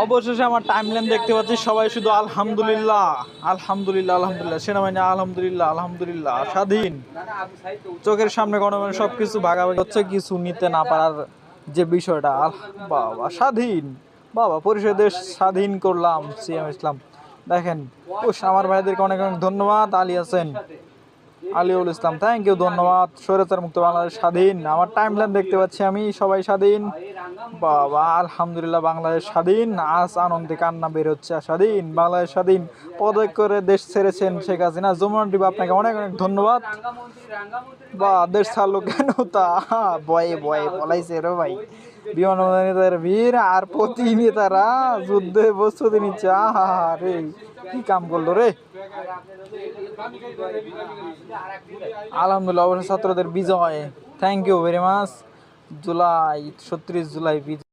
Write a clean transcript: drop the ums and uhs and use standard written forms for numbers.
অবশেষে আমার টাইমলাইন দেখতে পাচ্ছি সবাই শুধু আলহামদুলিল্লাহ আলহামদুলিল্লাহ আলহামদুলিল্লাহ, সেনাবাহিনী আলহামদুলিল্লাহ আলহামদুলিল্লাহ, স্বাধীন। চোখের সামনে গণমানুষের সবকিছু ভাগাভাগি হচ্ছে, কিছু নিতে না পারার যে বিষয়টা, বাবা স্বাধীন, বাবা পরিষদের স্বাধীন করলাম সিএম ইসলাম। দেখেন আমার ভাইদেরকে অনেক অনেক ধন্যবাদ। আলী হাসান, আলিউল ইসলাম, থ্যাংক ইউ, ধন্যবাদ। স্বৈরাচার মুক্ত বাংলাদেশ স্বাধীন। আমার টাইমলাইন দেখতে পাচ্ছি আমি, সবাই স্বাধীন, বাবা আলহামদুলিল্লাহ, বাংলাদেশ স্বাধীন। আজ আনন্দে কান্না বের হচ্ছে, স্বাধীন বাংলাদেশ স্বাধীন। পদক করে দেশ ছেড়েছেন শেখ হাসিনা। যমুনা টিভি আপনাকে অনেক অনেক ধন্যবাদ। বা দেশ ছাড়লো কেন তা ভয়ে ভয়ে পলাইছে রে ভাই। বিমানবন্দরের ভিড় আর প্রতিনেতারা যুদ্ধে প্রস্তুতি নিচ্ছে। আহা রে, কি কাম করলো রে। আলহামদুলিল্লাহ, অবশ্যই ছাত্রদের বিজয়, thank you very much. July ৩৬ July Bijoy.